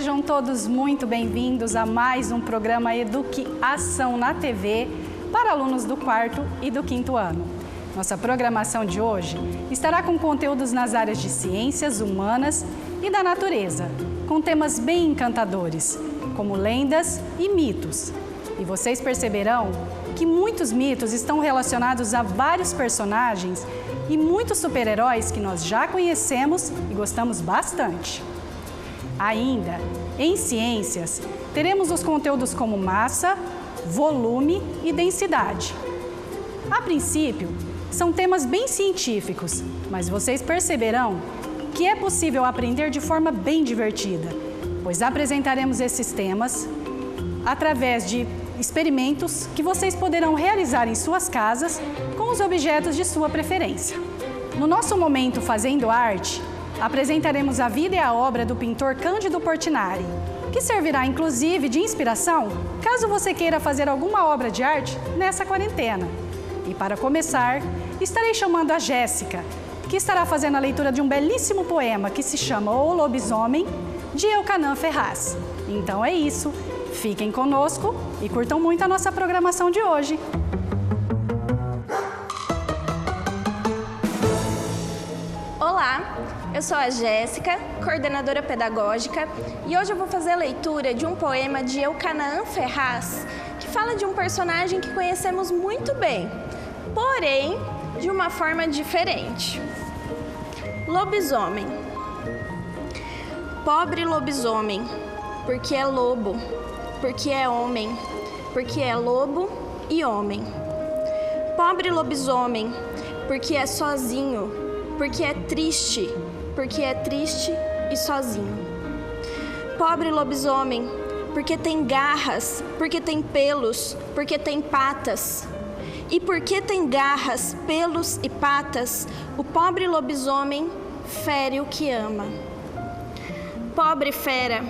Sejam todos muito bem-vindos a mais um programa Eduque-Ação na TV para alunos do 4º e do 5º ano. Nossa programação de hoje estará com conteúdos nas áreas de ciências humanas e da natureza, com temas bem encantadores, como lendas e mitos. E vocês perceberão que muitos mitos estão relacionados a vários personagens e muitos super-heróis que nós já conhecemos e gostamos bastante. Ainda, em ciências, teremos os conteúdos como massa, volume e densidade. A princípio, são temas bem científicos, mas vocês perceberão que é possível aprender de forma bem divertida, pois apresentaremos esses temas através de experimentos que vocês poderão realizar em suas casas com os objetos de sua preferência. No nosso momento Fazendo Arte, apresentaremos a vida e a obra do pintor Cândido Portinari, que servirá inclusive de inspiração caso você queira fazer alguma obra de arte nessa quarentena. E para começar, estarei chamando a Jéssica, que estará fazendo a leitura de um belíssimo poema que se chama O Lobisomem, de Elkanah Ferraz. Então é isso, fiquem conosco e curtam muito a nossa programação de hoje. Olá, eu sou a Jéssica, coordenadora pedagógica, e hoje eu vou fazer a leitura de um poema de Elkanah Ferraz, que fala de um personagem que conhecemos muito bem, porém de uma forma diferente. Lobisomem. Pobre lobisomem, porque é lobo, porque é homem, porque é lobo e homem. Pobre lobisomem, porque é sozinho, porque é triste e sozinho. Pobre lobisomem, porque tem garras, porque tem pelos, porque tem patas. E porque tem garras, pelos e patas, o pobre lobisomem fere o que ama. Pobre fera,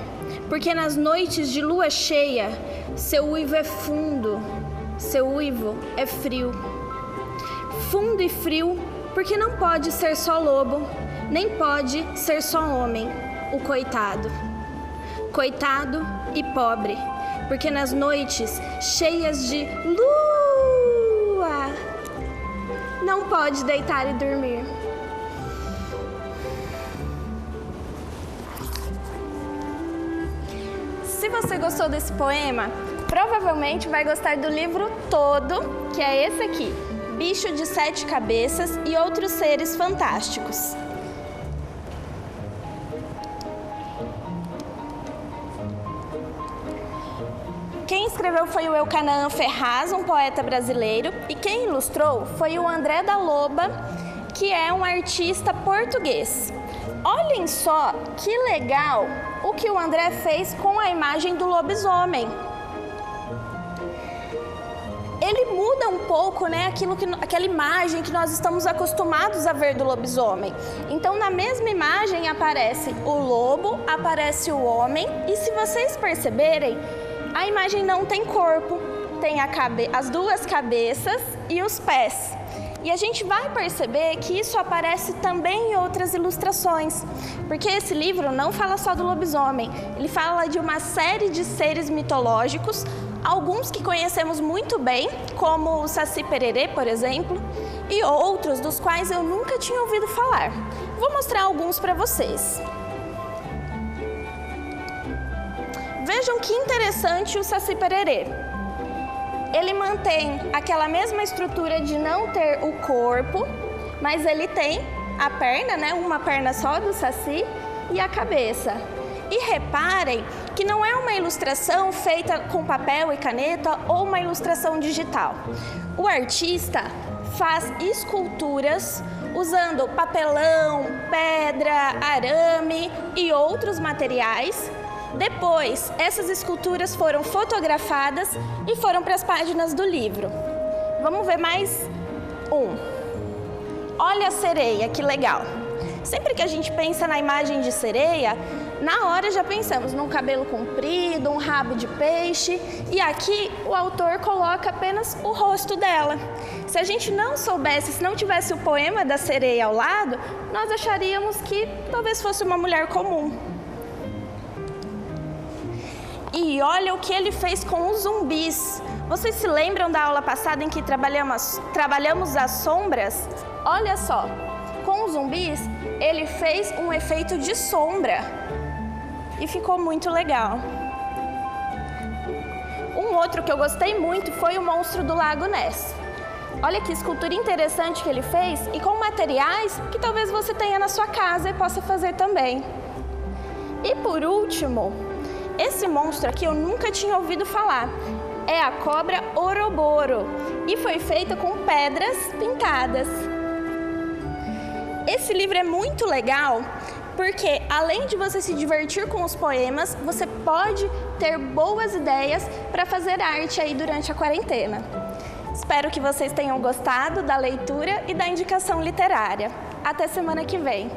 porque nas noites de lua cheia, seu uivo é fundo, seu uivo é frio. Fundo e frio, porque não pode ser só lobo, nem pode ser só homem, o coitado. Coitado e pobre, porque nas noites cheias de lua, não pode deitar e dormir. Se você gostou desse poema, provavelmente vai gostar do livro todo, que é esse aqui, Bicho de 7 Cabeças e Outros Seres Fantásticos. Quem escreveu foi o Elkanah Ferraz, um poeta brasileiro, e quem ilustrou foi o André da Loba, que é um artista português. Olhem só que legal o que o André fez com a imagem do lobisomem. Ele muda um pouco, né, aquela imagem que nós estamos acostumados a ver do lobisomem. Então, na mesma imagem aparece o lobo, aparece o homem, e se vocês perceberem, a imagem não tem corpo, tem as duas cabeças e os pés. E a gente vai perceber que isso aparece também em outras ilustrações, porque esse livro não fala só do lobisomem, ele fala de uma série de seres mitológicos, alguns que conhecemos muito bem, como o Saci Pererê, por exemplo, e outros dos quais eu nunca tinha ouvido falar. Vou mostrar alguns para vocês. Vejam que interessante o Saci Pererê. Ele mantém aquela mesma estrutura de não ter o corpo, mas ele tem a perna, né, uma perna só do Saci e a cabeça. E reparem que não é uma ilustração feita com papel e caneta ou uma ilustração digital. O artista faz esculturas usando papelão, pedra, arame e outros materiais. Depois, essas esculturas foram fotografadas e foram para as páginas do livro. Vamos ver mais um. Olha a sereia, que legal. Sempre que a gente pensa na imagem de sereia, na hora já pensamos num cabelo comprido, um rabo de peixe, e aqui o autor coloca apenas o rosto dela. Se a gente não soubesse, se não tivesse o poema da sereia ao lado, nós acharíamos que talvez fosse uma mulher comum. E olha o que ele fez com os zumbis. Vocês se lembram da aula passada em que trabalhamos as sombras? Olha só, com os zumbis, ele fez um efeito de sombra e ficou muito legal. Um outro que eu gostei muito foi o monstro do Lago Ness. Olha que escultura interessante que ele fez e com materiais que talvez você tenha na sua casa e possa fazer também. E por último, esse monstro aqui eu nunca tinha ouvido falar. É a cobra Ouroboro e foi feita com pedras pintadas. Esse livro é muito legal porque, além de você se divertir com os poemas, você pode ter boas ideias para fazer arte aí durante a quarentena. Espero que vocês tenham gostado da leitura e da indicação literária. Até semana que vem!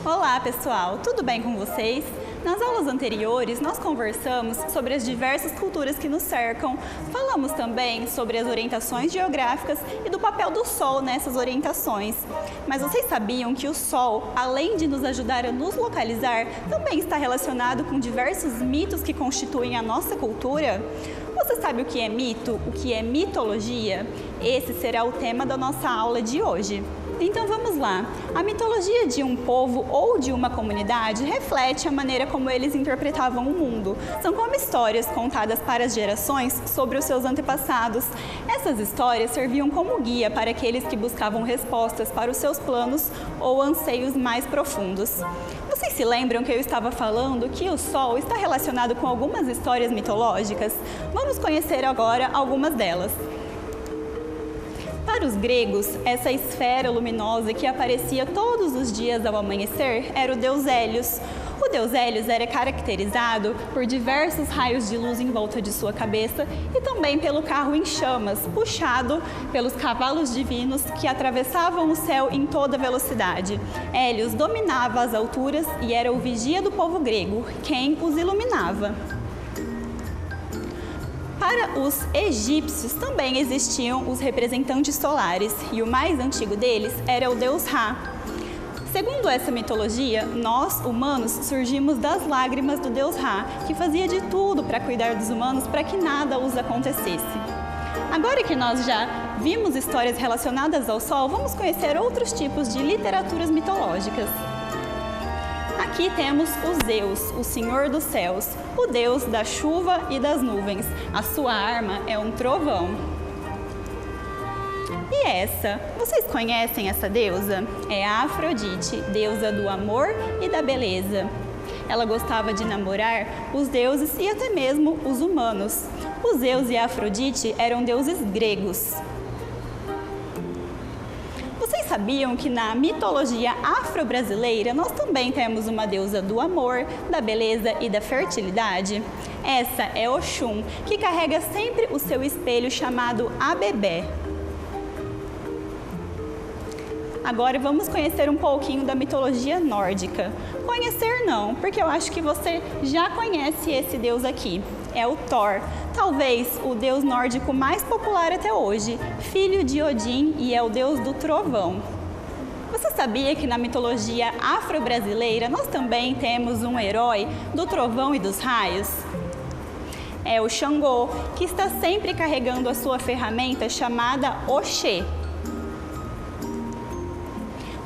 Olá, pessoal! Tudo bem com vocês? Nas aulas anteriores, nós conversamos sobre as diversas culturas que nos cercam. Falamos também sobre as orientações geográficas e do papel do Sol nessas orientações. Mas vocês sabiam que o Sol, além de nos ajudar a nos localizar, também está relacionado com diversos mitos que constituem a nossa cultura? Você sabe o que é mito? O que é mitologia? Esse será o tema da nossa aula de hoje. Então vamos lá. A mitologia de um povo ou de uma comunidade reflete a maneira como eles interpretavam o mundo. São como histórias contadas para as gerações sobre os seus antepassados. Essas histórias serviam como guia para aqueles que buscavam respostas para os seus planos ou anseios mais profundos. Vocês se lembram que eu estava falando que o Sol está relacionado com algumas histórias mitológicas? Vamos conhecer agora algumas delas. Para os gregos, essa esfera luminosa que aparecia todos os dias ao amanhecer era o deus Hélios. O deus Hélios era caracterizado por diversos raios de luz em volta de sua cabeça e também pelo carro em chamas, puxado pelos cavalos divinos que atravessavam o céu em toda velocidade. Hélios dominava as alturas e era o vigia do povo grego, quem os iluminava. Para os egípcios também existiam os representantes solares, e o mais antigo deles era o deus Ra. Segundo essa mitologia, nós, humanos, surgimos das lágrimas do deus Ra, que fazia de tudo para cuidar dos humanos para que nada os acontecesse. Agora que nós já vimos histórias relacionadas ao Sol, vamos conhecer outros tipos de literaturas mitológicas. Aqui temos o Zeus, o Senhor dos Céus, o Deus da chuva e das nuvens. A sua arma é um trovão. E essa? Vocês conhecem essa deusa? É a Afrodite, deusa do amor e da beleza. Ela gostava de namorar os deuses e até mesmo os humanos. O Zeus e a Afrodite eram deuses gregos. Vocês sabiam que na mitologia afro-brasileira nós também temos uma deusa do amor, da beleza e da fertilidade? Essa é Oxum, que carrega sempre o seu espelho chamado Abebé. Agora vamos conhecer um pouquinho da mitologia nórdica. Conhecer não, porque eu acho que você já conhece esse deus aqui. É o Thor, talvez o deus nórdico mais popular até hoje, filho de Odin e é o deus do trovão. Você sabia que na mitologia afro-brasileira nós também temos um herói do trovão e dos raios? É o Xangô, que está sempre carregando a sua ferramenta chamada Oxê.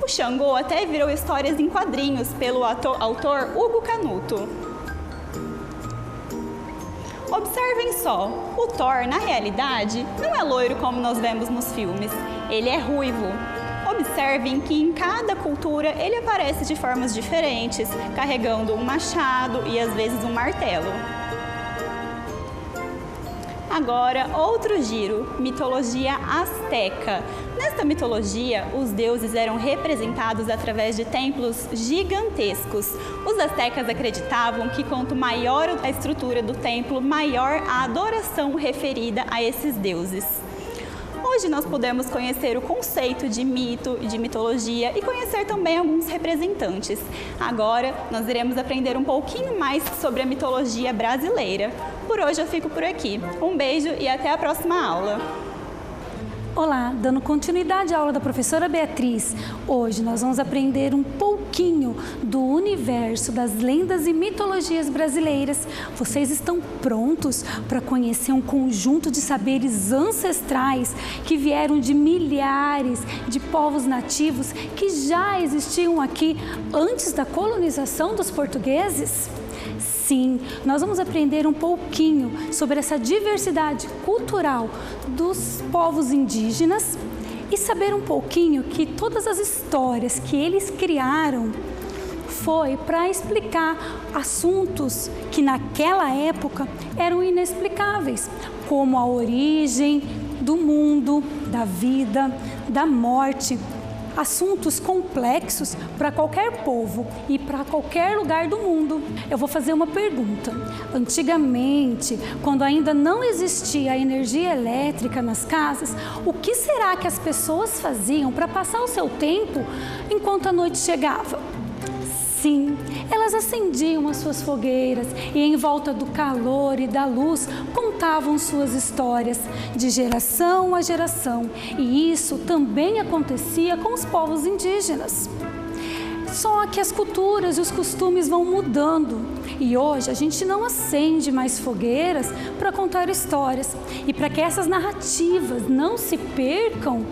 O Xangô até virou histórias em quadrinhos pelo autor Hugo Canuto. Observem só, o Thor, na realidade, não é loiro como nós vemos nos filmes, ele é ruivo. Observem que em cada cultura ele aparece de formas diferentes, carregando um machado e às vezes um martelo. Agora, outro giro, mitologia asteca. Nesta mitologia, os deuses eram representados através de templos gigantescos. Os astecas acreditavam que quanto maior a estrutura do templo, maior a adoração referida a esses deuses. Hoje nós podemos conhecer o conceito de mito e de mitologia e conhecer também alguns representantes. Agora nós iremos aprender um pouquinho mais sobre a mitologia brasileira. Por hoje eu fico por aqui. Um beijo e até a próxima aula! Olá, dando continuidade à aula da professora Beatriz, hoje nós vamos aprender um pouquinho do universo das lendas e mitologias brasileiras. Vocês estão prontos para conhecer um conjunto de saberes ancestrais que vieram de milhares de povos nativos que já existiam aqui antes da colonização dos portugueses? Sim, nós vamos aprender um pouquinho sobre essa diversidade cultural dos povos indígenas e saber um pouquinho que todas as histórias que eles criaram foi para explicar assuntos que naquela época eram inexplicáveis, como a origem do mundo, da vida, da morte. Assuntos complexos para qualquer povo e para qualquer lugar do mundo. Eu vou fazer uma pergunta. Antigamente, quando ainda não existia a energia elétrica nas casas, o que será que as pessoas faziam para passar o seu tempo enquanto a noite chegava? Sim, elas acendiam as suas fogueiras e em volta do calor e da luz contavam suas histórias de geração a geração. E isso também acontecia com os povos indígenas. Só que as culturas e os costumes vão mudando e hoje a gente não acende mais fogueiras para contar histórias. E para que essas narrativas não se percam,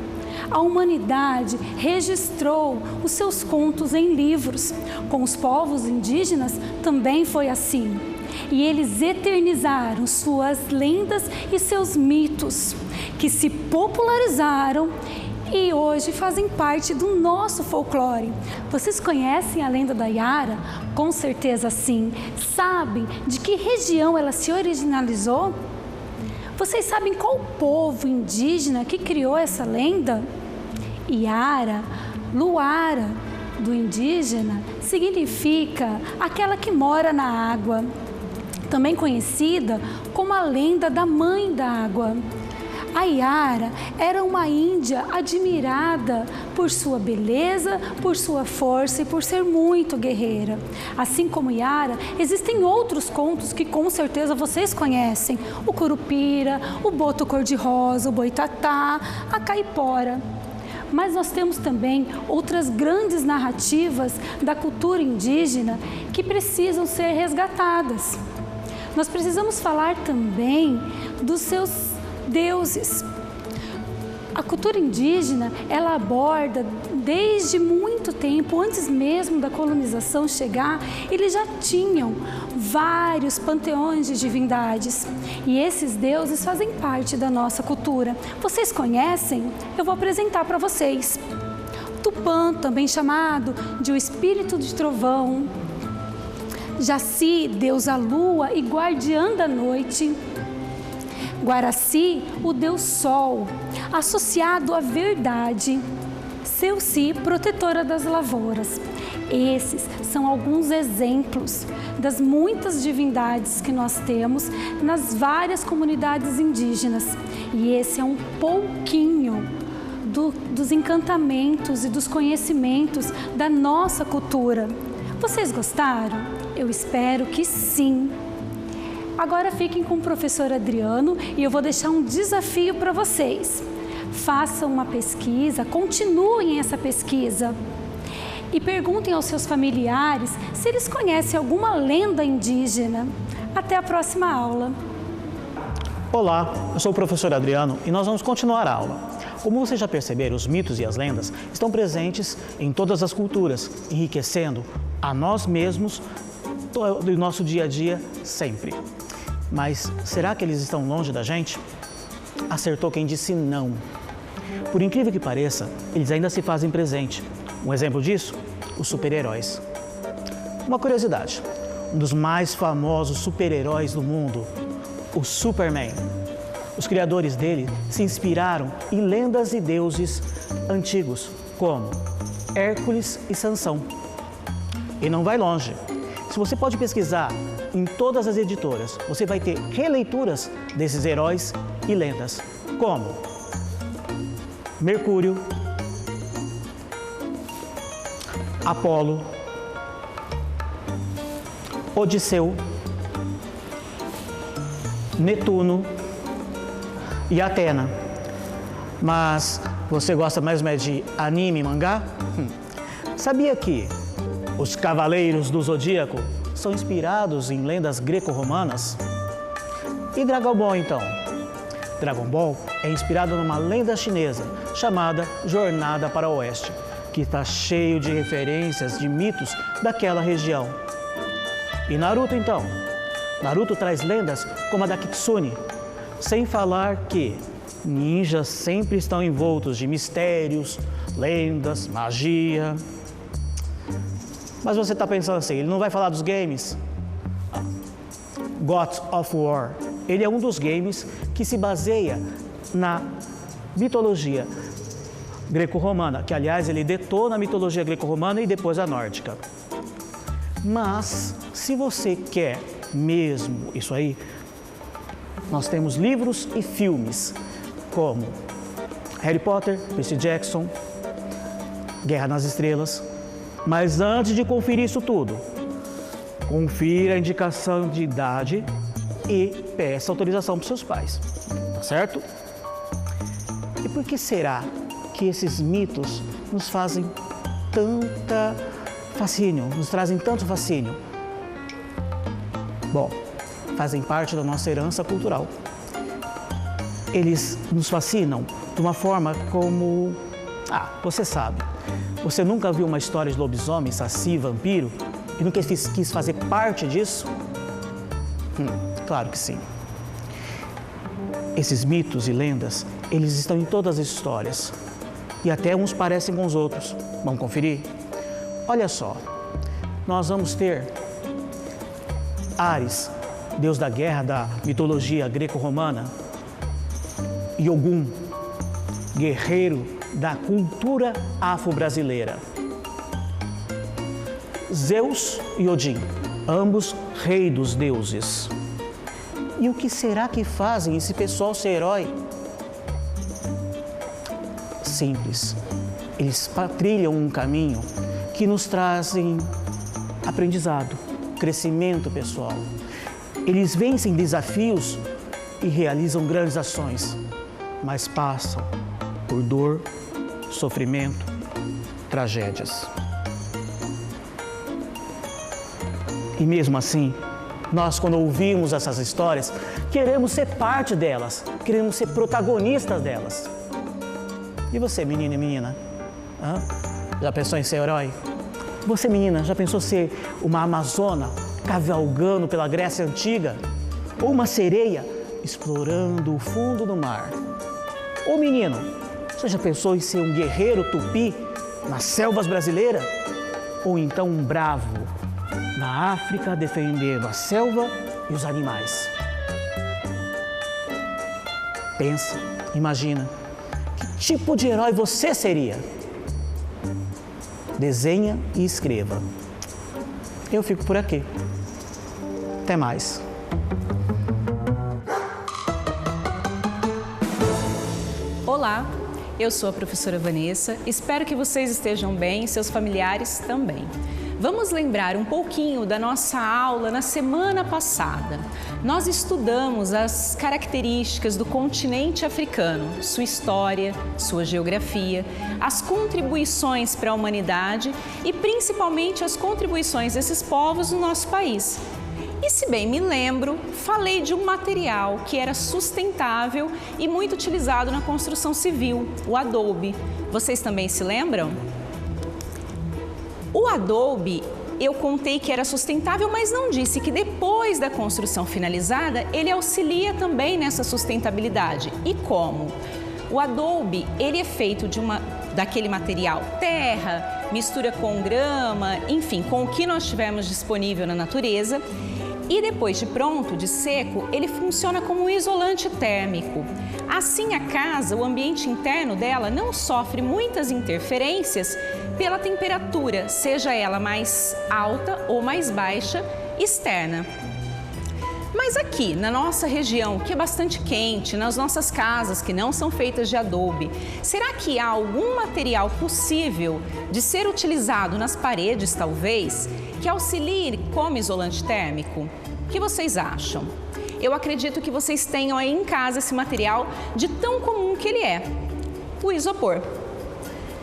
a humanidade registrou os seus contos em livros. Com os povos indígenas também foi assim. E eles eternizaram suas lendas e seus mitos, que se popularizaram e hoje fazem parte do nosso folclore. Vocês conhecem a lenda da Yara? Com certeza sim. Sabem de que região ela se originalizou? Vocês sabem qual povo indígena que criou essa lenda? Yara, luara, do indígena, significa aquela que mora na água, também conhecida como a lenda da mãe da água. A Yara era uma índia admirada por sua beleza, por sua força e por ser muito guerreira. Assim como Yara, existem outros contos que com certeza vocês conhecem: o Curupira, o Boto Cor-de-Rosa, o Boitatá, a Caipora. Mas nós temos também outras grandes narrativas da cultura indígena que precisam ser resgatadas. Nós precisamos falar também dos seus deuses. A cultura indígena, ela aborda desde muito tempo, antes mesmo da colonização chegar, eles já tinham vários panteões de divindades. E esses deuses fazem parte da nossa cultura. Vocês conhecem? Eu vou apresentar para vocês. Tupã, também chamado de o espírito de trovão. Jaci, deusa lua e guardiã da noite. Guaraci, o deus sol, associado à verdade. Seuci, protetora das lavouras. Esses são alguns exemplos das muitas divindades que nós temos nas várias comunidades indígenas. E esse é um pouquinho dos encantamentos e dos conhecimentos da nossa cultura. Vocês gostaram? Eu espero que sim. Agora fiquem com o professor Adriano e eu vou deixar um desafio para vocês. Façam uma pesquisa, continuem essa pesquisa e perguntem aos seus familiares se eles conhecem alguma lenda indígena. Até a próxima aula. Olá, eu sou o professor Adriano e nós vamos continuar a aula. Como vocês já perceberam, os mitos e as lendas estão presentes em todas as culturas, enriquecendo a nós mesmos do nosso dia a dia sempre. Mas será que eles estão longe da gente? Acertou quem disse não. Por incrível que pareça, eles ainda se fazem presente. Um exemplo disso? Os super-heróis. Uma curiosidade, um dos mais famosos super-heróis do mundo, o Superman. Os criadores dele se inspiraram em lendas e deuses antigos, como Hércules e Sansão. E não vai longe. Se você pode pesquisar em todas as editoras, você vai ter releituras desses heróis e lendas, como Mercúrio, Apolo, Odisseu, Netuno e Atena. Mas você gosta mesmo de anime e mangá? Sabia que os Cavaleiros do Zodíaco são inspirados em lendas greco-romanas? E Dragon Ball, então? Dragon Ball é inspirado numa lenda chinesa chamada Jornada para o Oeste, que está cheio de referências de mitos daquela região. E Naruto, então? Naruto traz lendas como a da Kitsune, sem falar que ninjas sempre estão envoltos de mistérios, lendas, magia. Mas você está pensando assim, ele não vai falar dos games? God of War, ele é um dos games que se baseia na mitologia greco-romana, que aliás ele detona a mitologia greco-romana e depois a nórdica. Mas, se você quer mesmo isso aí, nós temos livros e filmes como Harry Potter, Percy Jackson, Guerra nas Estrelas. Mas antes de conferir isso tudo, confira a indicação de idade e peça autorização para os seus pais, tá certo? E por que será que esses mitos nos fazem tanta fascínio, nos trazem tanto fascínio? Bom, fazem parte da nossa herança cultural. Eles nos fascinam de uma forma como... você sabe, você nunca viu uma história de lobisomem, saci, vampiro e nunca quis fazer parte disso? Claro que sim. Esses mitos e lendas, eles estão em todas as histórias e até uns parecem com os outros. Vamos conferir? Olha só, nós vamos ter Ares, deus da guerra da mitologia greco-romana, e Ogum, guerreiro da cultura afro-brasileira. Zeus e Odin, ambos rei dos deuses. E o que será que fazem esse pessoal ser herói? Simples, eles trilham um caminho que nos trazem aprendizado, crescimento pessoal. Eles vencem desafios e realizam grandes ações, mas passam por dor, sofrimento, tragédias. E mesmo assim, nós quando ouvimos essas histórias, queremos ser parte delas, queremos ser protagonistas delas. E você, menino e menina? Já pensou em ser herói? Você, menina, já pensou ser uma amazona cavalgando pela Grécia Antiga? Ou uma sereia explorando o fundo do mar? Ou menino, você já pensou em ser um guerreiro tupi nas selvas brasileiras? Ou então um bravo na África defendendo a selva e os animais? Pensa, imagina, que tipo de herói você seria? Desenha e escreva. Eu fico por aqui. Até mais. Olá, eu sou a professora Vanessa, espero que vocês estejam bem e seus familiares também. Vamos lembrar um pouquinho da nossa aula na semana passada. Nós estudamos as características do continente africano, sua história, sua geografia, as contribuições para a humanidade e principalmente as contribuições desses povos no nosso país. E se bem me lembro, falei de um material que era sustentável e muito utilizado na construção civil, o adobe. Vocês também se lembram? O adobe, eu contei que era sustentável, mas não disse que depois da construção finalizada, ele auxilia também nessa sustentabilidade. E como? O adobe, ele é feito daquele material terra, mistura com grama, enfim, com o que nós tivermos disponível na natureza. E depois de pronto, de seco, ele funciona como um isolante térmico. Assim, a casa, o ambiente interno dela não sofre muitas interferências pela temperatura, seja ela mais alta ou mais baixa, externa. Mas aqui, na nossa região, que é bastante quente, nas nossas casas que não são feitas de adobe, será que há algum material possível de ser utilizado nas paredes, talvez, que auxilie como isolante térmico? O que vocês acham? Eu acredito que vocês tenham aí em casa esse material de tão comum que ele é. o isopor.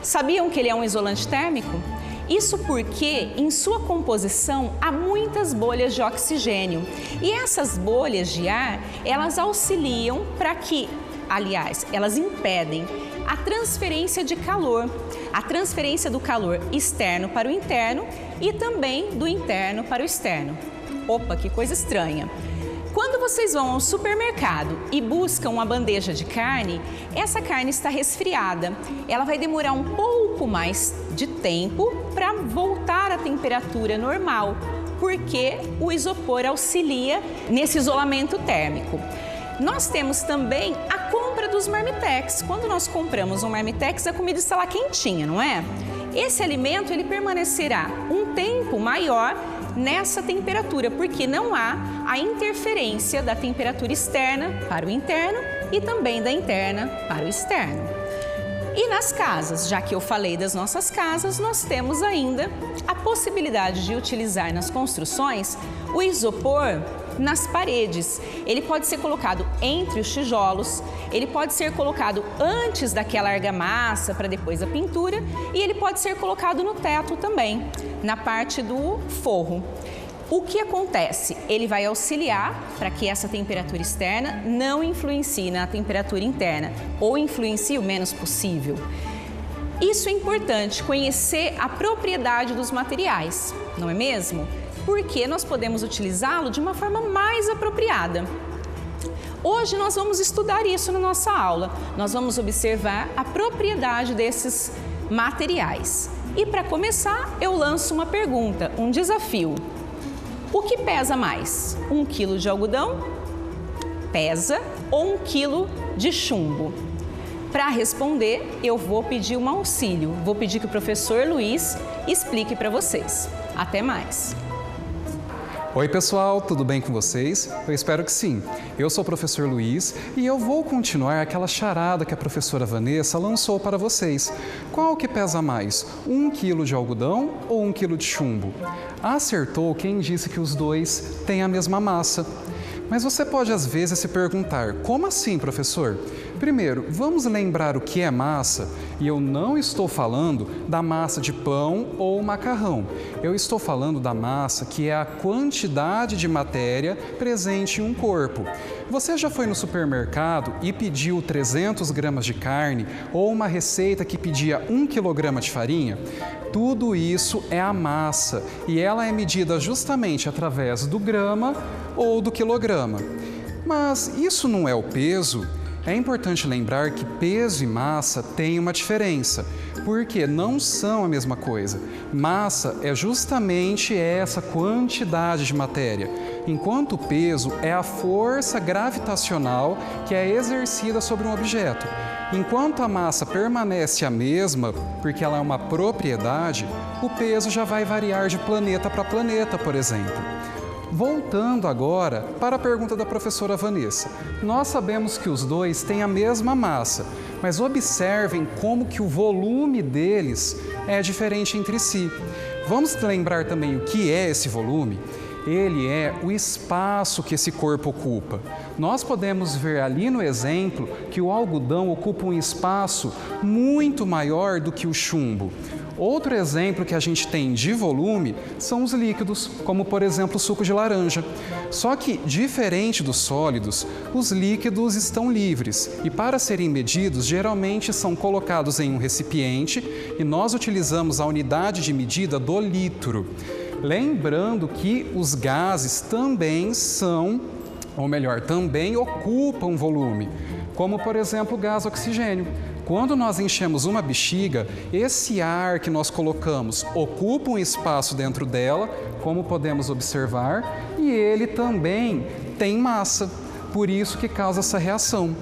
Sabiam que ele é um isolante térmico? Isso porque em sua composição há muitas bolhas de oxigênio e essas bolhas de ar, elas auxiliam para que, aliás, elas impedem a transferência de calor, a transferência do calor externo para o interno e também do interno para o externo. Opa, que coisa estranha! Quando vocês vão ao supermercado e buscam uma bandeja de carne, essa carne está resfriada. Ela vai demorar um pouco mais de tempo para voltar à temperatura normal, porque o isopor auxilia nesse isolamento térmico. Nós temos também a compra dos marmitex. Quando nós compramos um marmitex, a comida está lá quentinha, não é? Esse alimento ele permanecerá um tempo maior nessa temperatura, porque não há a interferência da temperatura externa para o interno e também da interna para o externo. E nas casas, já que eu falei das nossas casas, nós temos ainda a possibilidade de utilizar nas construções o isopor nas paredes. Ele pode ser colocado entre os tijolos, ele pode ser colocado antes daquela argamassa para depois a pintura e ele pode ser colocado no teto também, na parte do forro. O que acontece? Ele vai auxiliar para que essa temperatura externa não influencie na temperatura interna ou influencie o menos possível. Isso é importante, conhecer a propriedade dos materiais, não é mesmo? Porque nós podemos utilizá-lo de uma forma mais apropriada. Hoje nós vamos estudar isso na nossa aula. Nós vamos observar a propriedade desses materiais. E para começar, eu lanço uma pergunta, um desafio. O que pesa mais? 1 quilo de algodão pesa ou 1 quilo de chumbo? Para responder, eu vou pedir um auxílio. Vou pedir que o professor Luiz explique para vocês. Até mais! Oi pessoal, tudo bem com vocês? Eu espero que sim. Eu sou o professor Luiz e eu vou continuar aquela charada que a professora Vanessa lançou para vocês. Qual que pesa mais, 1 quilo de algodão ou 1 quilo de chumbo? Acertou quem disse que os dois têm a mesma massa. Mas você pode às vezes se perguntar, como assim, professor? Primeiro, vamos lembrar o que é massa, e eu não estou falando da massa de pão ou macarrão. Eu estou falando da massa que é a quantidade de matéria presente em um corpo. Você já foi no supermercado e pediu 300 gramas de carne ou uma receita que pedia 1 quilograma de farinha? Tudo isso é a massa e ela é medida justamente através do grama ou do quilograma. Mas isso não é o peso? É importante lembrar que peso e massa têm uma diferença, porque não são a mesma coisa. Massa é justamente essa quantidade de matéria, enquanto o peso é a força gravitacional que é exercida sobre um objeto. Enquanto a massa permanece a mesma, porque ela é uma propriedade, o peso já vai variar de planeta para planeta, por exemplo. Voltando agora para a pergunta da professora Vanessa. Nós sabemos que os dois têm a mesma massa, mas observem como que o volume deles é diferente entre si. Vamos lembrar também o que é esse volume? Ele é o espaço que esse corpo ocupa. Nós podemos ver ali no exemplo que o algodão ocupa um espaço muito maior do que o chumbo. Outro exemplo que a gente tem de volume são os líquidos, como por exemplo o suco de laranja. Só que, diferente dos sólidos, os líquidos estão livres e para serem medidos geralmente são colocados em um recipiente e nós utilizamos a unidade de medida do litro. Lembrando que os gases também também ocupam volume, como por exemplo o gás oxigênio. Quando nós enchemos uma bexiga, esse ar que nós colocamos ocupa um espaço dentro dela, como podemos observar, e ele também tem massa, por isso que causa essa reação.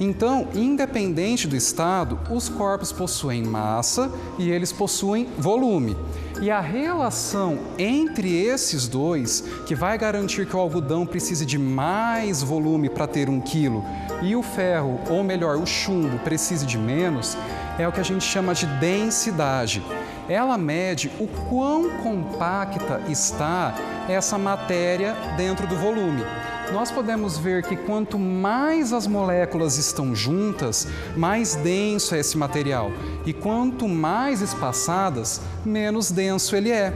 Então, independente do estado, os corpos possuem massa e eles possuem volume. E a relação entre esses dois, que vai garantir que o algodão precise de mais volume para ter 1 quilo e o ferro, ou melhor, o chumbo, precise de menos, é o que a gente chama de densidade. ela mede o quão compacta está essa matéria dentro do volume. Nós podemos ver que quanto mais as moléculas estão juntas, mais denso é esse material. E quanto mais espaçadas, menos denso ele é.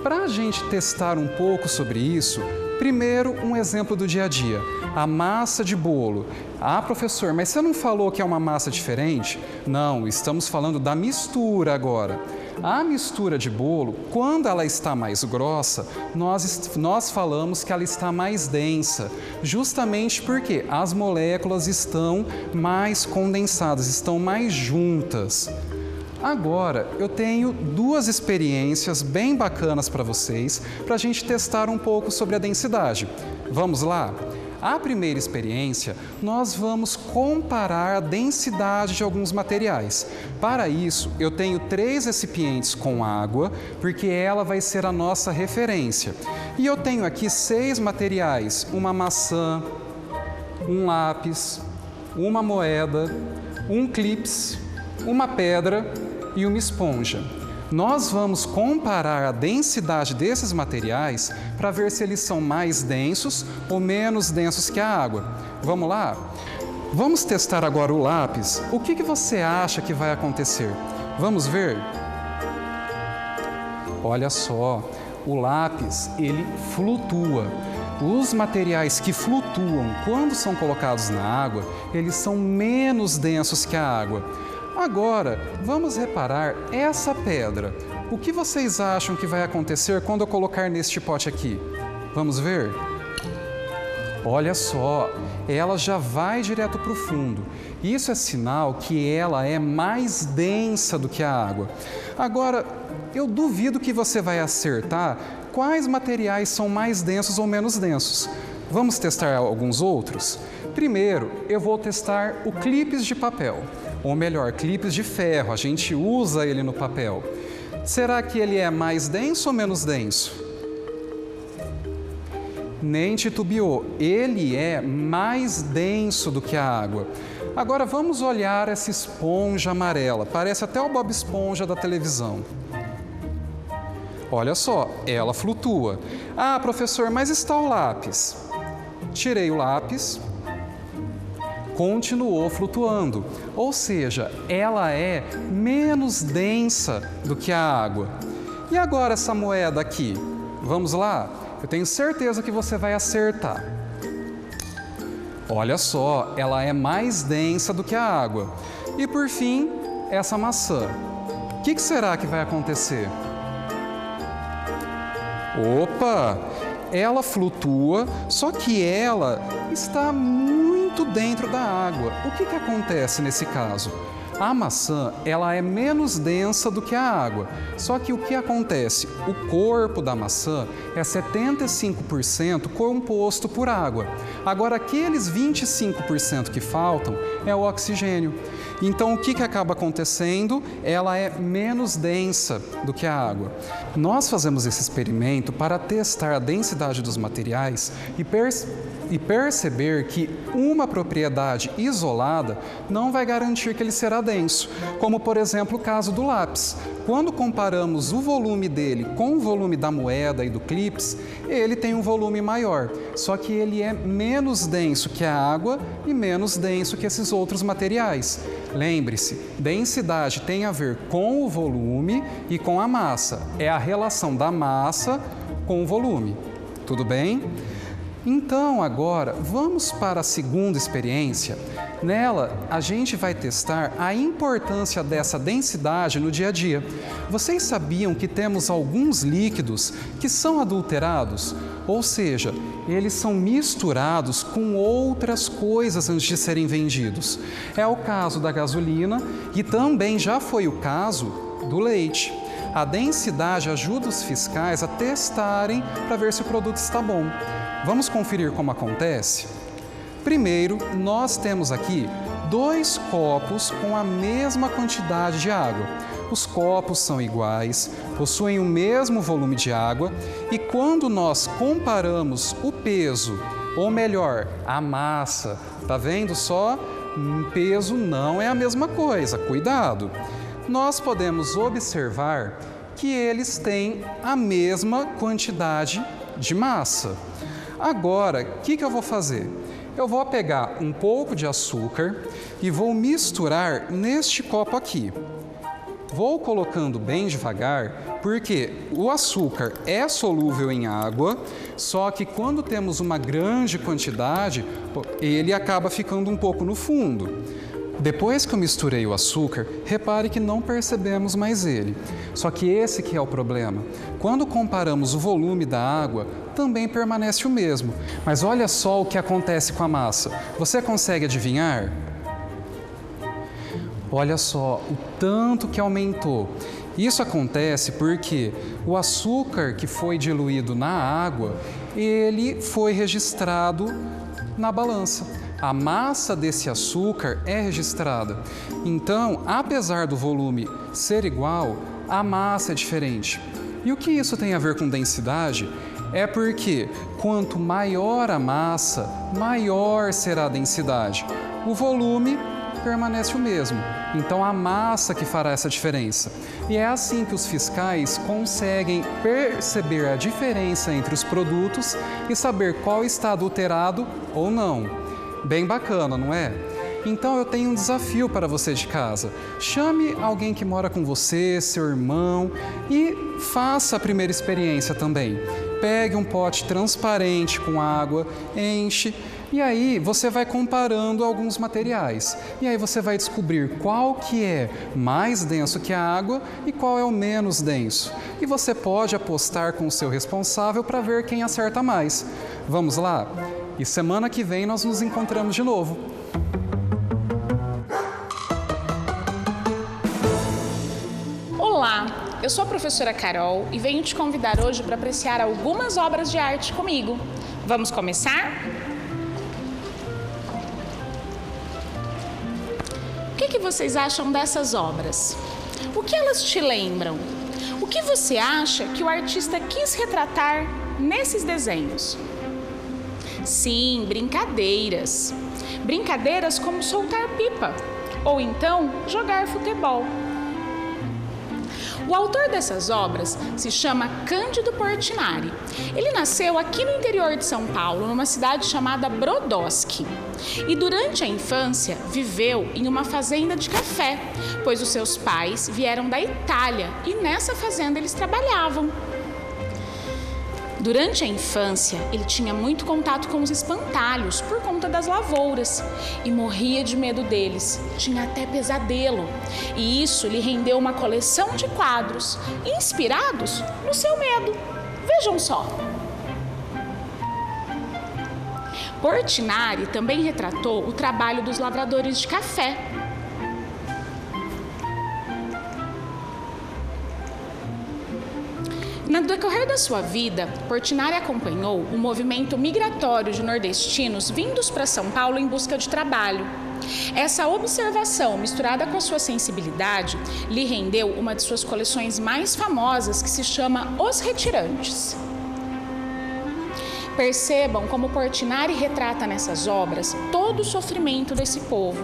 Para a gente testar um pouco sobre isso, primeiro um exemplo do dia a dia, a massa de bolo. Ah, professor, mas você não falou que é uma massa diferente? Não, estamos falando da mistura agora. A mistura de bolo, quando ela está mais grossa, nós falamos que ela está mais densa, justamente porque as moléculas estão mais condensadas, estão mais juntas. Agora, eu tenho duas experiências bem bacanas para vocês, para a gente testar um pouco sobre a densidade. Vamos lá? A primeira experiência, nós vamos comparar a densidade de alguns materiais. Para isso, eu tenho 3 recipientes com água, porque ela vai ser a nossa referência. E eu tenho aqui 6 materiais, uma maçã, um lápis, uma moeda, um clips, uma pedra e uma esponja. Nós vamos comparar a densidade desses materiais para ver se eles são mais densos ou menos densos que a água. Vamos lá? Vamos testar agora o lápis. O que você acha que vai acontecer? Vamos ver? Olha só, o lápis, ele flutua. Os materiais que flutuam quando são colocados na água, eles são menos densos que a água. Agora, vamos reparar essa pedra. O que vocês acham que vai acontecer quando eu colocar neste pote aqui? Vamos ver? Olha só, ela já vai direto para o fundo. Isso é sinal que ela é mais densa do que a água. Agora, eu duvido que você vai acertar quais materiais são mais densos ou menos densos. Vamos testar alguns outros? Primeiro, eu vou testar o clipes de papel. Ou melhor, clipes de ferro, a gente usa ele no papel. Será que ele é mais denso ou menos denso? Nem titubeou, ele é mais denso do que a água. Agora vamos olhar essa esponja amarela, parece até o Bob Esponja da televisão. Olha só, ela flutua. Ah, professor, mas está o lápis. Tirei o lápis. Continuou flutuando, ou seja, ela é menos densa do que a água. E agora essa moeda aqui? Vamos lá? Eu tenho certeza que você vai acertar. Olha só, ela é mais densa do que a água. E por fim, essa maçã. O que será que vai acontecer? Opa! Ela flutua, só que ela está muito dentro da água. O que acontece nesse caso? A maçã, ela é menos densa do que a água. Só que o que acontece? O corpo da maçã é 75% composto por água. Agora, aqueles 25% que faltam é o oxigênio. Então, o que acaba acontecendo? Ela é menos densa do que a água. Nós fazemos esse experimento para testar a densidade dos materiais e perceber que uma propriedade isolada não vai garantir que ele será denso, como por exemplo o caso do lápis. Quando comparamos o volume dele com o volume da moeda e do clips, ele tem um volume maior, só que ele é menos denso que a água e menos denso que esses outros materiais. Lembre-se, densidade tem a ver com o volume e com a massa. É a relação da massa com o volume. Tudo bem? Então, agora, vamos para a segunda experiência. Nela, a gente vai testar a importância dessa densidade no dia a dia. Vocês sabiam que temos alguns líquidos que são adulterados? Ou seja, eles são misturados com outras coisas antes de serem vendidos. É o caso da gasolina e também já foi o caso do leite. A densidade ajuda os fiscais a testarem para ver se o produto está bom. Vamos conferir como acontece? Primeiro, nós temos aqui 2 copos com a mesma quantidade de água. Os copos são iguais, possuem o mesmo volume de água e quando nós comparamos o peso, ou melhor, a massa, tá vendo só? Peso não é a mesma coisa, cuidado! nós podemos observar que eles têm a mesma quantidade de massa. Agora, o que eu vou fazer? Eu vou pegar um pouco de açúcar e vou misturar neste copo aqui. Vou colocando bem devagar, porque o açúcar é solúvel em água, só que quando temos uma grande quantidade, ele acaba ficando um pouco no fundo. Depois que eu misturei o açúcar, repare que não percebemos mais ele. Só que esse que é o problema. Quando comparamos o volume da água, também permanece o mesmo. Mas olha só o que acontece com a massa. Você consegue adivinhar? Olha só o tanto que aumentou. Isso acontece porque o açúcar que foi diluído na água, ele foi registrado na balança. A massa desse açúcar é registrada. Então, apesar do volume ser igual, a massa é diferente. E o que isso tem a ver com densidade? É porque quanto maior a massa, maior será a densidade. O volume permanece o mesmo. Então, a massa que fará essa diferença. E é assim que os fiscais conseguem perceber a diferença entre os produtos e saber qual está adulterado ou não. Bem bacana, não é? Então eu tenho um desafio para você de casa. Chame alguém que mora com você, seu irmão, e faça a primeira experiência também. Pegue um pote transparente com água, enche, e aí você vai comparando alguns materiais. E aí você vai descobrir qual que é mais denso que a água e qual é o menos denso. E você pode apostar com o seu responsável para ver quem acerta mais. Vamos lá? E semana que vem nós nos encontramos de novo. Olá, eu sou a professora Carol e venho te convidar hoje para apreciar algumas obras de arte comigo. Vamos começar? O que vocês acham dessas obras? O que elas te lembram? O que você acha que o artista quis retratar nesses desenhos? Sim, brincadeiras. Brincadeiras como soltar pipa ou então jogar futebol. O autor dessas obras se chama Cândido Portinari. Ele nasceu aqui no interior de São Paulo, numa cidade chamada Brodowski. E durante a infância viveu em uma fazenda de café, pois os seus pais vieram da Itália e nessa fazenda eles trabalhavam. Durante a infância, ele tinha muito contato com os espantalhos por conta das lavouras e morria de medo deles. Tinha até pesadelo e isso lhe rendeu uma coleção de quadros inspirados no seu medo. Vejam só. Portinari também retratou o trabalho dos lavradores de café. No decorrer da sua vida, Portinari acompanhou o movimento migratório de nordestinos vindos para São Paulo em busca de trabalho. Essa observação, misturada com a sua sensibilidade, lhe rendeu uma de suas coleções mais famosas, que se chama Os Retirantes. Percebam como Portinari retrata nessas obras todo o sofrimento desse povo,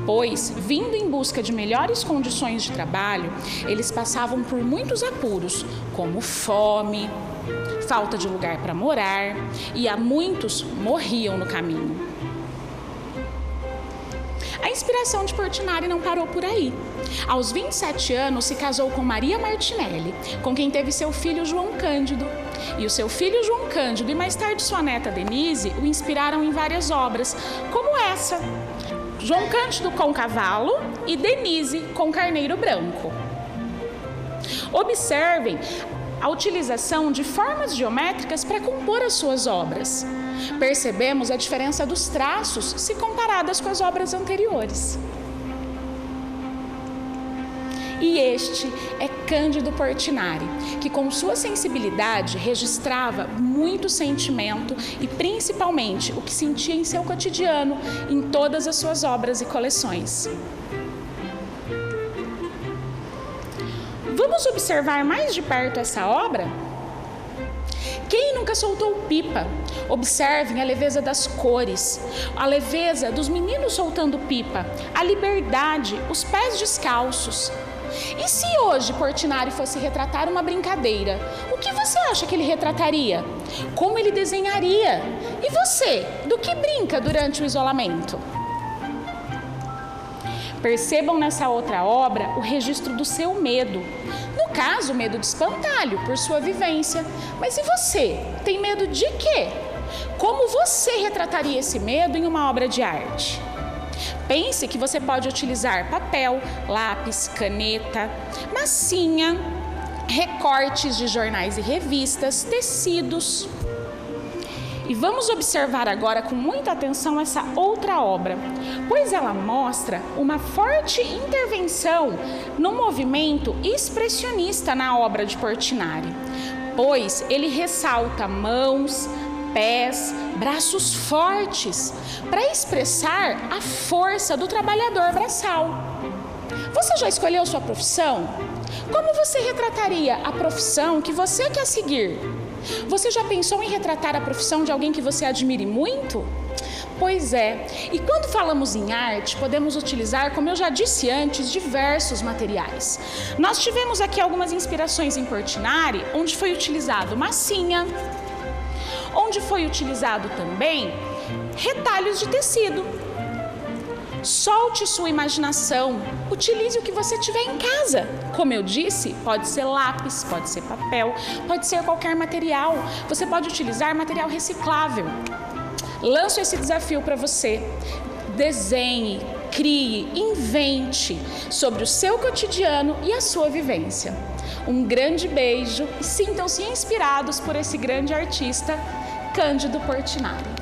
pois, vindo em busca de melhores condições de trabalho, eles passavam por muitos apuros, como fome, falta de lugar para morar, e há muitos morriam no caminho. A inspiração de Portinari não parou por aí. Aos 27 anos, se casou com Maria Martinelli, com quem teve seu filho João Cândido. E o seu filho João Cândido e mais tarde sua neta Denise o inspiraram em várias obras, como essa, João Cândido com cavalo e Denise com carneiro branco. Observem a utilização de formas geométricas para compor as suas obras. Percebemos a diferença dos traços se comparadas com as obras anteriores. E este é Cândido Portinari, que com sua sensibilidade registrava muito sentimento e principalmente o que sentia em seu cotidiano em todas as suas obras e coleções. Vamos observar mais de perto essa obra? Quem nunca soltou pipa? Observem a leveza das cores, a leveza dos meninos soltando pipa, a liberdade, os pés descalços. E se hoje Portinari fosse retratar uma brincadeira, o que você acha que ele retrataria? Como ele desenharia? E você, do que brinca durante o isolamento? Percebam nessa outra obra o registro do seu medo. No caso, o medo de espantalho, por sua vivência. Mas e você? Tem medo de quê? Como você retrataria esse medo em uma obra de arte? Pense que você pode utilizar papel, lápis, caneta, massinha, recortes de jornais e revistas, tecidos. E vamos observar agora com muita atenção essa outra obra, pois ela mostra uma forte intervenção no movimento expressionista na obra de Portinari, pois ele ressalta mãos, pés, braços fortes para expressar a força do trabalhador braçal. Você já escolheu sua profissão? Como você retrataria a profissão que você quer seguir? Você já pensou em retratar a profissão de alguém que você admire muito? Pois é, e quando falamos em arte, podemos utilizar, como eu já disse antes, diversos materiais. Nós tivemos aqui algumas inspirações em Portinari, onde foi utilizado massinha, onde foi utilizado também retalhos de tecido. Solte sua imaginação, utilize o que você tiver em casa. Como eu disse, pode ser lápis, pode ser papel, pode ser qualquer material. Você pode utilizar material reciclável. Lanço esse desafio para você. Desenhe, crie, invente sobre o seu cotidiano e a sua vivência. Um grande beijo e sintam-se inspirados por esse grande artista, Cândido Portinari.